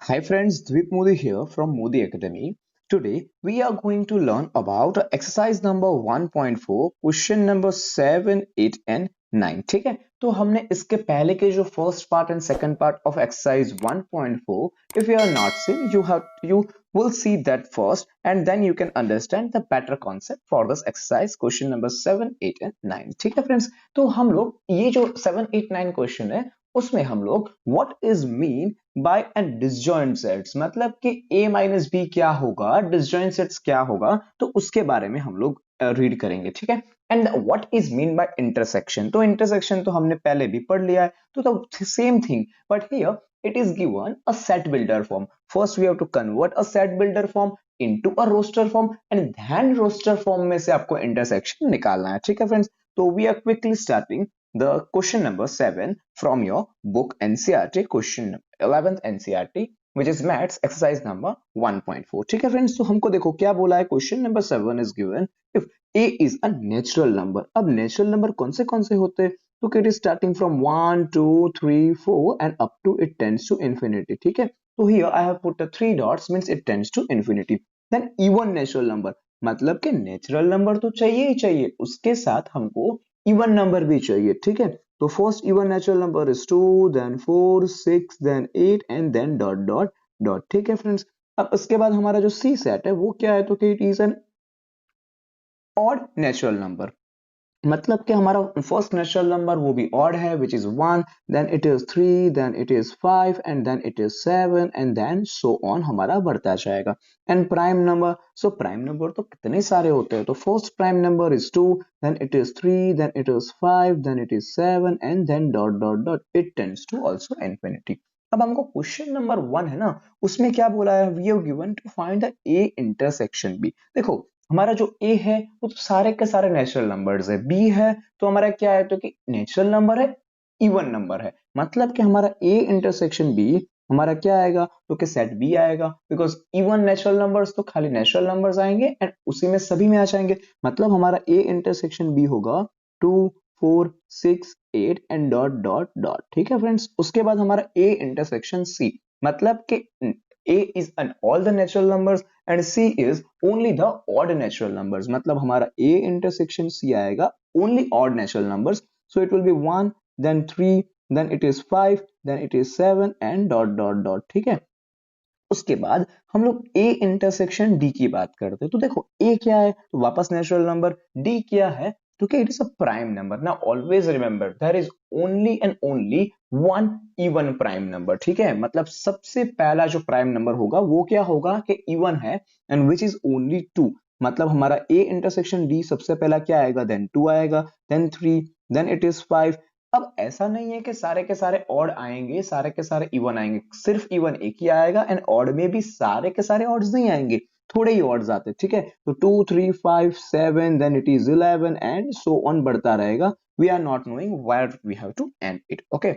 Hi friends, Dvip Modi here from Modi Academy. Today we are going to learn about exercise number 1.4, question number 7, 8 and 9. ठीक है, तो हमने इसके पहले के जो first part and second part of exercise 1.4, if you are not seen, you will see that first and then you can understand the better concept for this exercise question number 7, 8 and 9. ठीक है friends, तो हम लोग ये जो 7, 8, 9 question है उसमें हम लोग what is mean by and disjoint sets, मतलब कि a माइनस बी क्या होगा, डिसजॉइंट सेट्स क्या होगा, तो उसके बारे में हम लोग रीड करेंगे. ठीक है, and what is mean by intersection. तो इंटरसेक्शन तो हमने पहले भी पढ़ लिया है, तो same thing but here it is given a set builder form. First we have to convert a set builder form into a roster form and then roster form में से आपको intersection निकालना है. ठीक है फ्रेंड्स, तो we are quickly starting the question number 7 from your book NCERT, question 11th NCERT, which is maths exercise number 1.4. ठीक है फ्रेंड्स, तो हमको देखो क्या बोला है. Question number 7 is given if a is a natural number. अब नेचुरल नंबर कौन से होते हैं, तो it is starting from 1 2 3 4 and up to it tends to infinity. ठीक है, तो here I have put the 3 dots means it tends to infinity. then even natural number, मतलब कि नेचुरल नंबर तो चाहिए ही चाहिए, उसके साथ हमको इवन नंबर भी चाहिए. ठीक है, तो first even natural number is 2, then 4, 6, then 8 and then dot dot dot. ठीक है फ्रेंड्स, अब इसके बाद हमारा जो सी सेट है वो क्या है, तो कि it is an odd natural number. मतलब कि हमारा फर्स्ट नेचुरल नंबर वो भी ऑड है, which is 1, then it is 3, then it is 5 and then it is 7 and then so on हमारा बढ़ता जाएगा. And prime number, so prime number तो कितने सारे होते हैं, तो first prime number is 2, then it is 3, then it is 5, then it is 7 and then dot dot dot it tends to also infinity. अब हमको क्वेश्चन नंबर 1 है ना, उसमें क्या बोला है, we have given to find the A intersection B. देखो हमारा जो a है वो तो सारे के सारे नेचुरल नंबर्स है, b है तो हमारा क्या है, तो कि नेचुरल नंबर है, इवन नंबर है, मतलब कि हमारा a इंटरसेक्शन b हमारा क्या आएगा, तो कि सेट b आएगा, बिकॉज इवन नेचुरल नंबर्स तो खाली नेचुरल नंबर्स आएंगे एंड उसी में सभी में आ जाएंगे. मतलब हमारा a इंटरसेक्शन b होगा 2 4 6 8 एंड डॉट डॉट डॉट. ठीक है फ्रेंड्स, उसके बाद हमारा a इंटरसेक्शन c, मतलब कि a is an all the natural numbers and c is only the odd natural numbers. मतलब हमारा a intersection c आएगा only odd natural numbers, so it will be 1 then 3 then it is 5 then it is 7 and dot dot dot. ठीक है, उसके बाद हम लोग a intersection d की बात करते हैं. तो देखो a क्या है, तो वापस नेचुरल नंबर, d क्या है, तो क्या it is a prime number. Now always remember there is only and only one even prime number. ठीक है, मतलब सबसे पहला जो प्राइम नंबर होगा वो क्या होगा कि इवन है एंड विच इज ओनली 2. मतलब हमारा a इंटरसेक्शन d सबसे पहला क्या आएगा, देन 2 आएगा, देन 3, देन इट इज 5. अब ऐसा नहीं है कि सारे के सारे ऑड आएंगे, सारे के सारे इवन आएंगे, सिर्फ इवन एक ही आएगा एंड ऑड में भी सारे के सारे ऑड्स नहीं आएंगे, थोड़े ही ऑड्स आते. ठीक है, तो 2 3 5 7 then it is 11 and so on बढ़ता रहेगा. We are not knowing where we have to end it. Okay,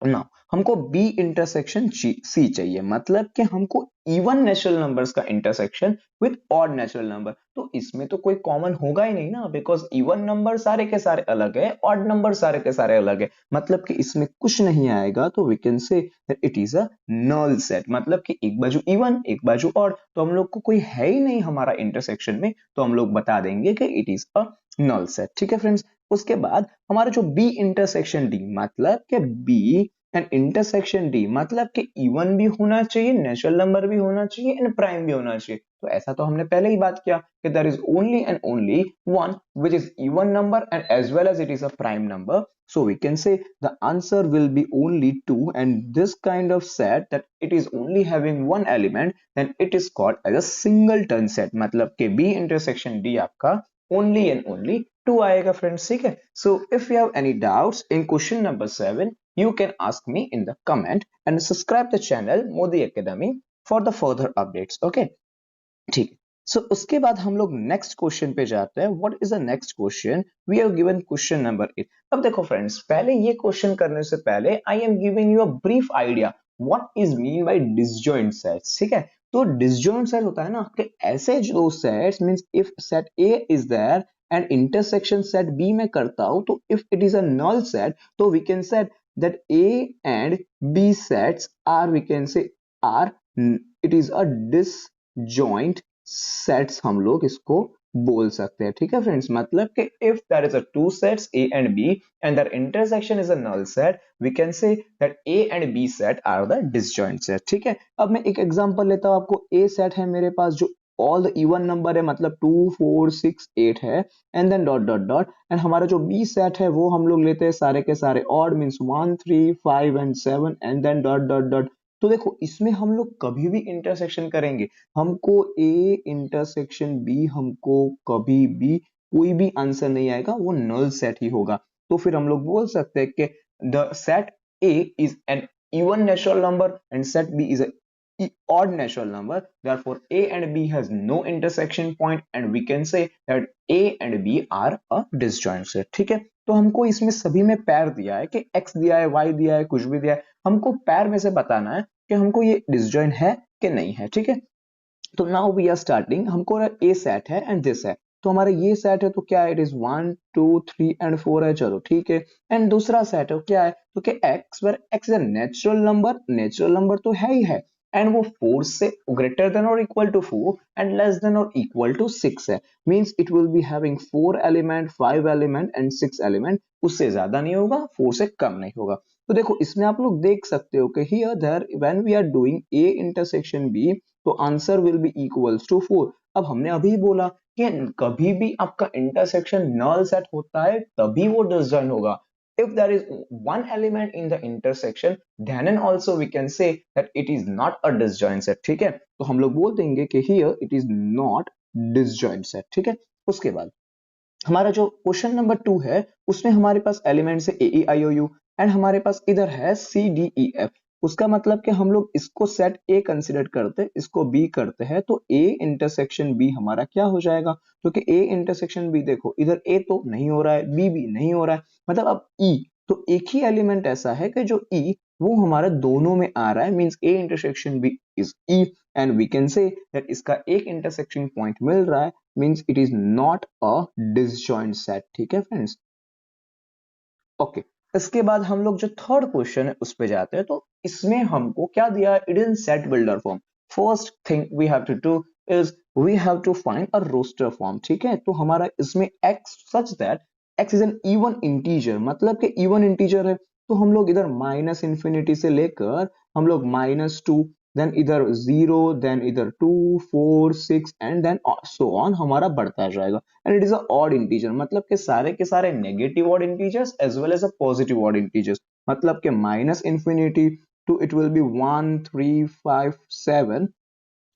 ना हमको b इंटरसेक्शन c चाहिए, मतलब कि हमको इवन नेचुरल नंबर्स का intersection with odd natural number. तो इसमें तो कोई कॉमन होगा ही नहीं ना, बिकॉज इवन नंबर सारे के सारे अलग है, ऑड नंबर सारे के सारे अलग है, मतलब कि इसमें कुछ नहीं आएगा. तो we can say that it is a null set, मतलब कि एक बाजू इवन एक बाजू ऑड, तो हम लोग को कोई है ही नहीं हमारा इंटरसेक्शन में, तो हम लोग बता देंगे कि it is a null set. ठीक है फ्रेंड्स, उसके बाद हमारा जो b इंटरसेक्शन d, मतलब कि b एंड इंटरसेक्शन डी, मतलब कि इवन भी होना चाहिए, नेचुरल नंबर भी होना चाहिए एंड प्राइम भी होना चाहिए. तो ऐसा तो हमने पहले ही बात किया कि there is only and only one which is even number and as well as it is a prime number. So we can say the answer will be only 2 and this kind of set that it is only having one element, then it is called as a singleton set. मतलब कि B intersection D आपका only and only 2 आएगा friends. ठीक है, so if you have any doubts in question number 7, you can ask me in the comment and subscribe the channel Modi Academy for the further updates. Okay, ठीक है, सो उसके बाद हम लोग next question पे जाते हैं. What is the next question, we have given question number 8. अब देखो फ्रेंड्स, पहले ये क्वेश्चन करने से पहले I am giving you a brief idea what is mean by disjoint sets. ठीक है, तो डिसजॉइंट सेट होता है ना कि ऐसे जो sets means if set A is there and intersection set B में करता हूं, तो if it is a null set, तो we can set that A and B sets are, we can say, or it is a disjoint sets हम लोग इसको बोल सकते हैं। ठीक है फ्रेंड्स, मतलब कि if there is a two sets A and B and their intersection is a null set, we can say that A and B set are the disjoint set. ठीक है, अब मैं एक एग्जांपल लेता हूं, आपको ए सेट है मेरे पास जो ऑल द इवन नंबर है, मतलब 2 4 6 8 है, and then dot dot dot, and हमारा जो बी सेट है वो हम लोग लेते हैं सारे के सारे odd, means 1 3 5 and 7, and then dot dot dot. तो देखो इसमें हम लोग कभी भी इंटरसेक्शन करेंगे, हमको ए इंटरसेक्शन बी, हमको कभी भी कोई भी आंसर नहीं आएगा, वो नल सेट ही होगा। तो फिर हम लोग बोल सकते हैं कि the set A is an even natural number and set b is a odd natural number, therefore a and b has no intersection point and we can say that a and b are a disjoint set। ठीक है, तो हमको इसमें सभी में पैर दिया है कि x दिया है, y दिया है, कुछ भी दिया है, हमको पैर में से बताना है कि हमको ये डिसजॉइंट है कि नहीं है। ठीक है, तो नाउ वी आर स्टार्टिंग, हमको ए सेट है एंड दिस है, तो हमारा ये सेट है तो क्या है, इट इज 1 2 3 एंड 4 है, चलो ठीक है। एंड दूसरा सेट है क्या है, तो कि x, where x is a natural number तो है ही है, एंड वो 4 से ग्रेटर देन और equal to 4 and less than और इक्वल टू 6 है, means it will be having 4 element 5 element and 6 element, उससे ज्यादा नहीं होगा, 4 से कम नहीं होगा। तो देखो इसमें आप लोग देख सकते हो कि here there when we are doing a intersection b, तो answer will be equals to 4। अब हमने अभी बोला कि कभी भी आपका इंटरसेक्शन नल सेट होता है तभी वो डिसजॉइंट होगा। If there is one element in the intersection, then and also we can say that it is not a disjoint set। ठीक है, तो हम लोग बोल देंगे कि here it is not disjoint set। ठीक है, उसके बाद हमारा जो क्वेश्चन नंबर 2 है उसमें हमारे पास एलिमेंट है ए ई आई ओ यू, एंड हमारे पास इधर है सी डी ई एफ। उसका मतलब कि हम लोग इसको सेट ए कंसीडर करते हैं, इसको बी करते हैं, तो ए इंटरसेक्शन बी हमारा क्या हो जाएगा, क्योंकि ए इंटरसेक्शन बी देखो इधर ए तो नहीं हो रहा है, बी भी नहीं हो रहा है, मतलब अब ई, तो एक ही एलिमेंट ऐसा है कि जो ई वो हमारा दोनों में आ रहा है, means A intersection B is E, and we can say that इसका एक इंटरसेक्शन पॉइंट मिल रहा है, means it is not a disjoint set. ठीक है फ्रेंड्स, ओके। इसके बाद हम लोग जो थर्ड क्वेश्चन है उस पे जाते हैं, तो इसमें हमको क्या दिया है, it is in set builder form. First thing we have to do is we have to find a roster form. ठीक है, तो हमारा इसमें x such that x is an even integer, मतलब कि इवन इंटीजर है, तो हम लोग इधर माइनस इंफिनिटी से लेकर हम लोग -2, देन इधर 0, देन इधर 2 4 6 एंड देन सो ऑन हमारा बढ़ता जाएगा, and it is a odd integer, मतलब के सारे negative odd integers as well as a positive odd integers, मतलब के minus infinity to it will be 1 3 5 7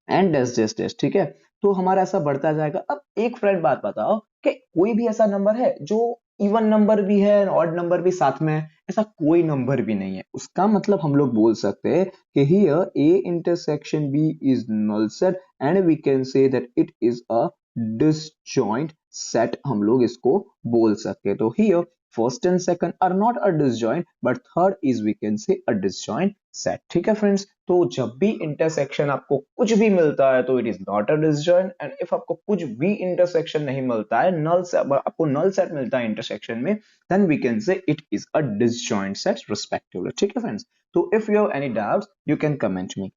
and dash dash dash. ठीक है, तो हमारा ऐसा बढ़ता जाएगा। अब एक फ्रेंड बात बताओ कि कोई भी ऐसा नंबर है जो इवन नंबर भी है ऑड नंबर भी साथ में है, ऐसा कोई नंबर भी नहीं है, उसका मतलब हम लोग बोल सकते हैं कि here A intersection B is null set and we can say that it is a disjoint set, हम लोग इसको बोल सकते हैं। तो here first and second are not a disjoint but third is we can say a disjoint set. ठीक है friends, तो जब भी इंटरसेक्शन आपको कुछ भी मिलता है तो it is not a disjoint, and if आपको कुछ भी इंटरसेक्शन नहीं मिलता है, नल से आपको नल सेट मिलता है इंटरसेक्शन में, then we can say it is a disjoint set respectively. ठीक है फ्रेंड्स, तो if you have any doubts you can comment me.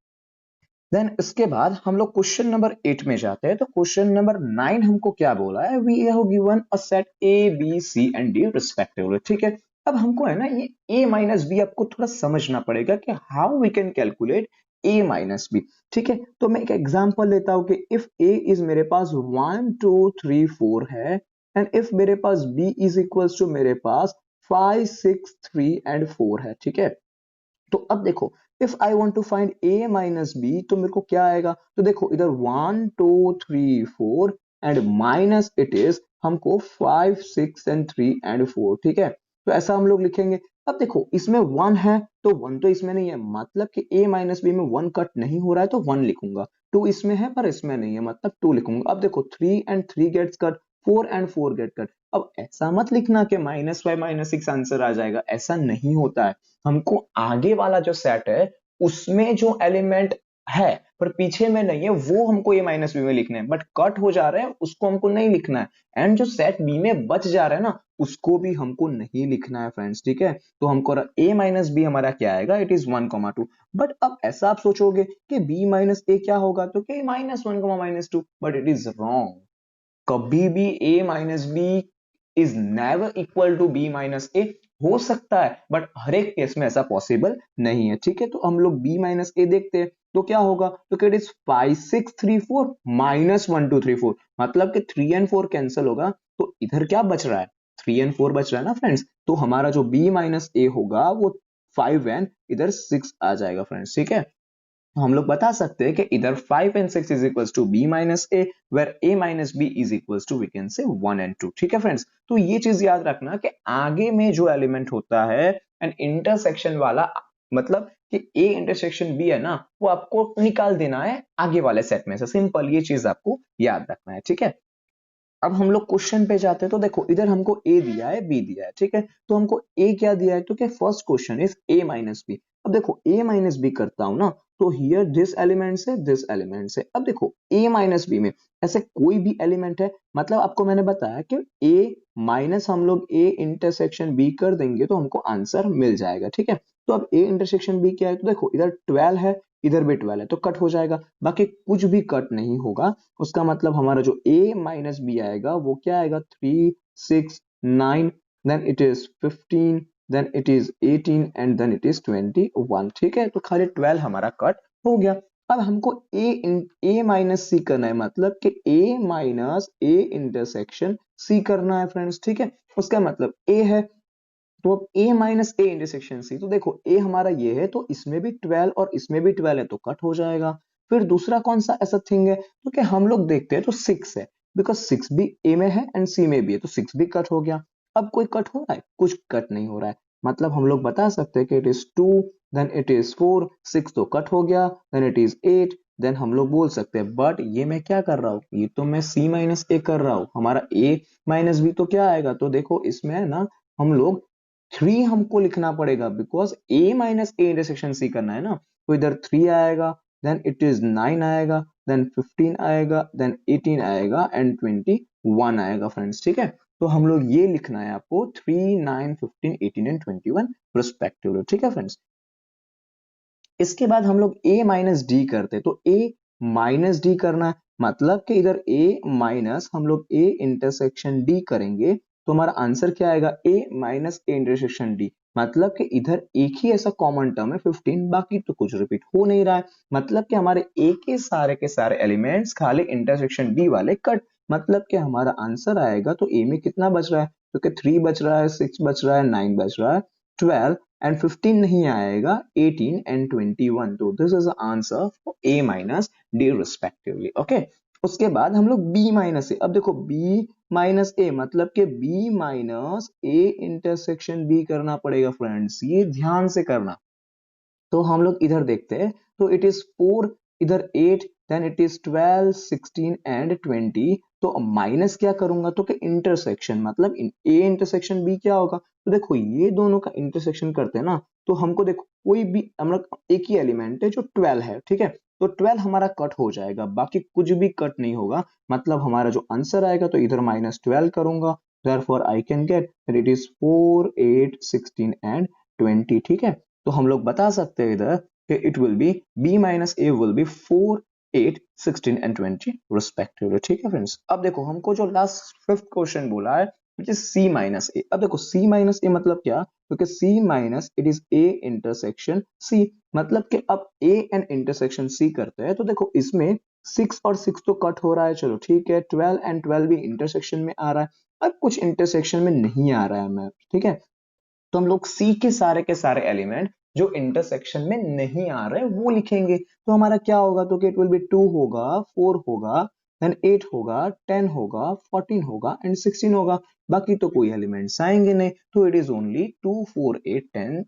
देन इसके बाद हम लोग क्वेश्चन नंबर 8 में जाते हैं, तो क्वेश्चन नंबर 9 हमको क्या बोला है, we have given a set A B C and D respectively. ठीक है, अब हमको है ना ये a माइनस बी आपको थोड़ा समझना पड़ेगा कि how we can calculate a minus B. ठीक है, तो मैं एक एग्जांपल लेता हूं कि इफ a इज मेरे पास 1 2 3 4 है, एंड इफ मेरे पास b इज इक्वल्स टू मेरे पास 5 6 3 एंड 4 है। ठीक है, तो अब देखो if I want to find A minus B, तो मेरे को क्या आएगा, तो देखो इधर 1 2 3 4 एंड माइनस इट इज हमको 5 6 एंड 3 एंड 4। ठीक है, तो ऐसा हम लोग लिखेंगे। अब देखो इसमें 1 है तो 1 तो इसमें नहीं है, मतलब कि a माइनस बी में 1 कट नहीं हो रहा है तो 1 लिखूंगा, 2 इसमें है पर इसमें नहीं है मतलब 2 लिखूंगा। अब देखो 3 and 3 gets cut, 4 and 4 get cut. अब ऐसा मत लिखना कि -5 -6 आंसर आ जाएगा, ऐसा नहीं होता है। हमको आगे वाला जो सेट है उसमें जो एलिमेंट है पर पीछे में नहीं है, वो हमको ए माइनस बी में लिखना है, बट कट हो जा रहा है उसको हमको नहीं लिखना है। एंड जो सेट बी में बच जा रहा है ना उसको भी हमको नहीं लिखना है फ्रेंड्स, ठीक है। तो हमको ए माइनस बी हमारा क्या आएगा, इट इज 1,2। बट अब ऐसा आप सोचोगे कि बी माइनस ए क्या होगा, तो कि minus 1,-2, but it is wrong. कभी भी a minus B is never equal to b minus A. हो सकता है बट हर एक केस में ऐसा पॉसिबल नहीं है, ठीक है। तो हम लोग b माइनस ए देखते हैं तो क्या होगा, तो इट इज 5 6 3 4 माइनस 1 2 3 4, मतलब कि 3 एंड 4 कैंसिल होगा, तो इधर क्या बच रहा है, 3 एंड 4 बच रहा है ना फ्रेंड्स। तो हमारा जो b माइनस ए होगा वो 5 एंड इधर 6 आ जाएगा फ्रेंड्स, ठीक है। तो हम लोग बता सकते हैं कि इधर 5 and 6 is equals to b minus a, where a minus b is equals to we can say 1 and 2, ठीक है फ्रेंड्स। तो ये चीज याद रखना कि आगे में जो एलिमेंट होता है एंड इंटरसेक्शन वाला, मतलब कि a इंटरसेक्शन b है ना, वो आपको निकाल देना है आगे वाले सेट में से, सिंपल ये चीज आपको याद रखना है, ठीक है। अब हम लोग क्वेश्चन पे जाते हैं तो देखो इधर हमको a दिया है b दिया है, ठीक है। तो हमको a क्या दिया है, तो क्या first question is a minus B. अब देखो a माइनस बी करता हूं ना, तो हियर दिस एलिमेंट से दिस एलिमेंट से, अब देखो a माइनस बी में ऐसे कोई भी एलिमेंट है, मतलब आपको मैंने बताया कि a माइनस हम लोग a इंटरसेक्शन b कर देंगे तो हमको आंसर मिल जाएगा, ठीक है। तो अब a इंटरसेक्शन b क्या है, तो देखो इधर 12 है इधर भी 12 है तो कट हो जाएगा, बाकी कुछ भी कट नहीं होगा। उसका मतलब हमारा जो a माइनस बी आएगा वो क्या आएगा, 3 6 9, then it is 15, then it is 18 and then it is 21, ठीक है। तो खाली 12 हमारा कट हो गया। अब हमको a माइनस सी करना है, मतलब कि a minus a intersection c करना है फ्रेंड्स, ठीक है। उसका मतलब a है, तो अब a minus A intersection C, तो देखो a हमारा ये है तो इसमें भी 12 और इसमें भी 12 है तो कट हो जाएगा। फिर दूसरा कौन सा ऐसा थिंग है, तो क्या हम लोग देखते हैं तो 6 है, बिकॉज 6 भी a में है एंड c में भी है तो 6 भी कट हो गया। अब कोई कट हो रहा है, कुछ कट नहीं हो रहा है, मतलब हम लोग बता सकते हैं कि it is 2, then it is 4, 6 तो कट हो गया, देन इट इज 8, देन हम लोग बोल सकते हैं बट ये मैं क्या कर रहा हूँ, ये तो मैं c माइनस ए कर रहा हूँ, हमारा a माइनस बी तो क्या आएगा, तो देखो इसमें है ना हम लोग 3 हमको लिखना पड़ेगा, because a minus A intersection c करना है ना। तो इधर 3 आएगा, देन इट इज 9 आएगा, देन 15 आएगा, देन 18 आएगा एंड 21 आएगा फ्रेंड्स, ठीक है। तो हम लोग ये लिखना है आपको 3 9 15 18 एंड 21 रिस्पेक्टिवली, ठीक है फ्रेंड्स। इसके बाद हम लोग a माइनस डी करते, तो a माइनस डी करना है, मतलब कि इधर a माइनस हम लोग a इंटरसेक्शन d करेंगे तो हमारा आंसर क्या आएगा, a minus a intersection d, मतलब कि इधर एक ही ऐसा कॉमन टर्म है 15, बाकी तो कुछ रिपीट हो नहीं रहा है, मतलब कि हमारे a के सारे एलिमेंट्स खाली इंटरसेक्शन d वाले कट, मतलब कि हमारा आंसर आएगा, तो a में कितना बच रहा है, क्योंकि 3 बच रहा है, 6 बच रहा है, 9 बच रहा है, 12 एंड 15 नहीं आएगा, 18 एंड 21, तो this is the answer for a minus D respectively, okay. उसके बाद हम लोग b माइनस ए, अब देखो b माइनस ए मतलब कि b minus A intersection b करना पड़ेगा फ्रेंड्स, ये ध्यान से करना। तो हम लोग इधर देखते हैं, तो इट इज 4, इधर 8, देन इट इज 12 16 एंड 20, तो माइनस क्या करूंगा, तो कि इंटरसेक्शन, मतलब ए इंटरसेक्शन बी क्या होगा, तो देखो ये दोनों का इंटरसेक्शन करते हैं ना, तो हमको देखो कोई भी हम लोग एक ही एलिमेंट है जो 12 है, ठीक है। तो 12 हमारा कट हो जाएगा, बाकी कुछ भी कट नहीं होगा, मतलब हमारा जो आंसर आएगा तो इधर माइनस 12 करूंगा, therefore I can get that it is 4 8 16 and 20, ठीक है। तो हम लोग बता सकते हैं इधर कि it will B b minus A will be 4 8 16 and 20 respectively, ठीक है फ्रेंड्स। अब देखो हमको जो लास्ट फिफ्थ क्वेश्चन बोला है विच इज c माइनस ए, अब देखो c माइनस ए मतलब क्या, क्योंकि c minus it is a intersection c, मतलब कि अब a एंड इंटरसेक्शन c करते हैं, तो देखो इसमें 6 और 6 तो कट हो रहा है, चलो ठीक है, 12 एंड 12 भी इंटरसेक्शन में आ रहा है, अब कुछ इंटरसेक्शन में नहीं आ रहा है मैम, ठीक है। तो हम लोग C के सारे एलिमेंट जो इंटरसेक्शन में नहीं आ रहे वो लिखेंगे, तो हमारा क्या होगा, तो कि इट विल बी 2 होगा, 4 होगा, देन 8 होगा, 10 होगा, 14 होगा एंड 16 होगा, बाकी तो कोई एलिमेंट्स आएंगे नहीं, तो it is only 2 4 8 10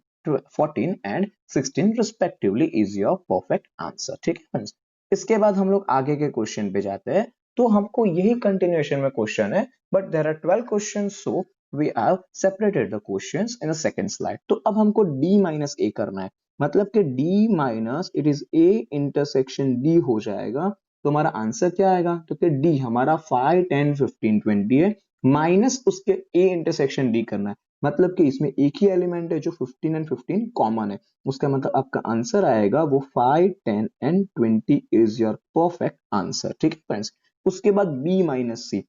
14 and 16 respectively is your perfect answer, ठीक है फ्रेंड्स। इसके बाद हम लोग आगे के क्वेश्चन पे जाते हैं, तो हमको यही कंटिन्यूएशन में क्वेश्चन है, but there are 12 question, so we have separated the questions in the second slide। तो अब हमको d minus a करना है, मतलब कि D minus it is A intersection D हो जाएगा। तो हमारा आंसर क्या आएगा? तो कि D हमारा 5, 10, 15, 20 है, माइनस उसके A इंटरसेक्शन D करना है। मतलब कि इसमें एक ही एलिमेंट है जो 15 एंड 15 कॉमन है। उसका मतलब आपका आंसर आएगा वो 5, 10 and 20 is your perfect answer. ठीक है फ्रेंड्स। उसके बाद B minus C।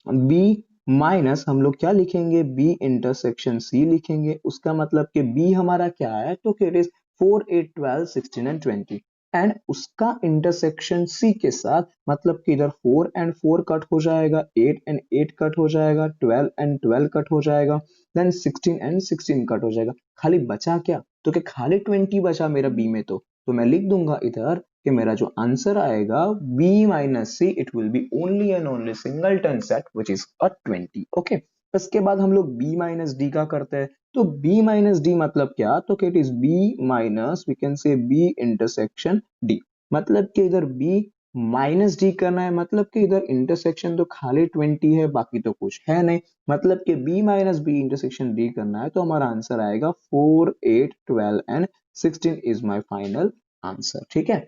B minus हम लोग क्या लिखेंगे? बी इंटरसेक्शन सी लिखेंगे। उसका मतलब कि बी हमारा क्या है? तो इट इज 4, 8, 12, 16 एंड 20 एंड उसका इंटरसेक्शन सी के साथ, मतलब कि इधर 4 एंड 4 कट हो जाएगा, 8 एंड 8 कट हो जाएगा, 12 एंड 12 कट हो जाएगा, देन 16 एंड 16 कट हो जाएगा। खाली बचा क्या? तो कि खाली 20 बचा मेरा बी में। तो मैं लिख दूंगा इधर कि मेरा जो आंसर आएगा B minus C, it will be only and only singleton set which is a 20। Okay. इसके बाद हम लोग B माइनस डी का करते हैं। तो B माइनस डी मतलब क्या? तो it is B minus we can say B intersection D। मतलब कि इधर B माइनस डी करना है, मतलब कि इधर इंटरसेक्शन तो खाली 20 है, बाकी तो कुछ है नहीं। मतलब कि B minus B intersection D करना है, तो हमारा आंसर आएगा 4, 8, 12 and 16 is my final answer. ठीक है।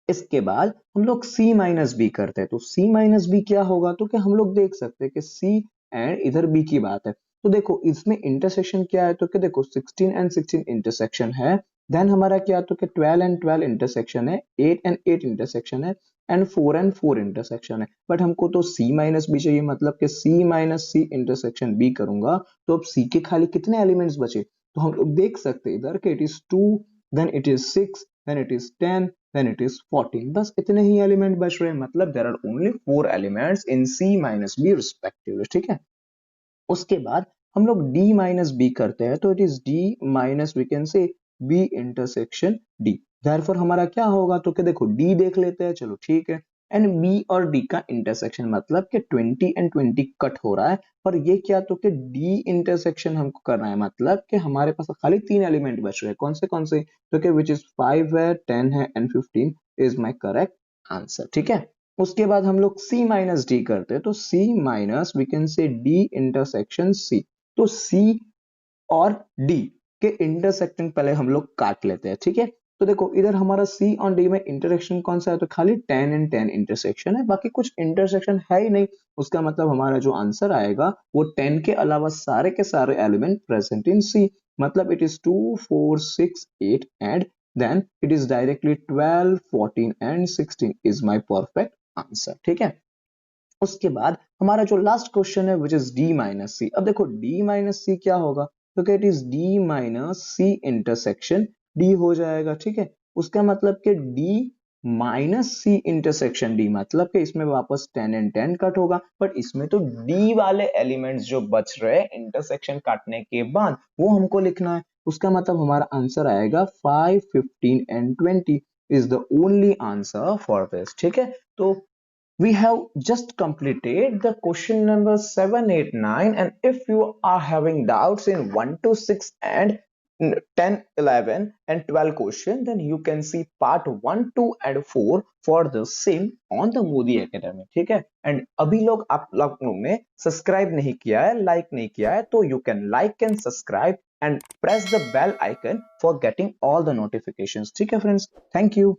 इसके बाद हम लोग C माइनस बी करते हैं। तो C माइनस बी क्या होगा? तो क्या हम लोग देख सकते हैं कि C एंड इधर B की बात है। तो देखो इसमें इंटरसेक्शन क्या है? तो क्या देखो 16 एंड 16 इंटरसेक्शन है, देन हमारा क्या? तो क्या 12 एंड 12 इंटरसेक्शन है, 8 एंड 8 इंटरसेक्शन है एंड 4 एंड 4 इंटरसेक्शन है। बट हमको तो C माइनस बी चाहिए, मतलब कि C minus C intersection B करूंगा तो अब C के खाली कितने एलिमेंट्स बचे? तो हम लोग देख सकते हैं इधर कि it is 2, then it is 6, then it is 10, then it is 14। बस इतने ही एलिमेंट बच रहे हैं, मतलब there are only 4 elements in C minus B respectively। ठीक है। उसके बाद हम लोग D माइनस बी करते हैं। तो it is D minus we can say B intersection D। therefore हमारा क्या होगा? तो क्या देखो D देख लेते हैं, चलो ठीक है। एंड B और D का इंटरसेक्शन मतलब कि 20 एंड 20 कट हो रहा है, और ये क्या? तो कि D इंटरसेक्शन हमको करना है, मतलब कि हमारे पास खाली 3 एलिमेंट बच रहे हैं। कौन से? तो कि विच इज 5 है, 10 है and 15 is my correct answer. ठीक है। उसके बाद हम लोग C माइनस डी करते हैं। तो C minus we can say D intersection C। तो C और D के इंटरसेक्शन पहले हम लोग काट लेते हैं। ठीक है। तो देखो इधर हमारा C और D में इंटरसेक्शन कौन सा है? तो खाली 10 एंड 10 इंटरसेक्शन है, बाकी कुछ इंटरसेक्शन है ही नहीं। उसका मतलब हमारा जो आंसर आएगा वो 10 के अलावा सारे के सारे एलिमेंट प्रेजेंट इन C। मतलब it is 2, 4, 6, 8 and then it is directly 12, 14 and 16 is my perfect answer. ठीक है। उसके बाद हमारा जो लास्ट क्वेश्चन है which is D minus C. अब देखो D माइनस सी क्या होगा? तो क्या? It is D minus C intersection D हो जाएगा। ठीक है। उसका मतलब कि D minus C intersection D, मतलब कि इसमें वापस 10 एंड 10 कट होगा, बट इसमें तो D वाले एलिमेंट्स जो बच रहे इंटरसेक्शन काटने के बाद वो हमको लिखना है। उसका मतलब हमारा आंसर आएगा 5, 15 and 20 is the only answer for this. ठीक है। तो we have just completed the question number 7, 8, 9, and if you are having doubts in 1 to 6 and 10, 11 and 12 question, then you can see part 1, 2 and 4 for the same on the Modi Academy। ठीक है। And अभी लोग आप लोगों ने subscribe नहीं किया है, लाइक नहीं किया है, तो you can like and subscribe and press the bell icon for getting all the notifications। ठीक है फ्रेंड्स, थैंक यू।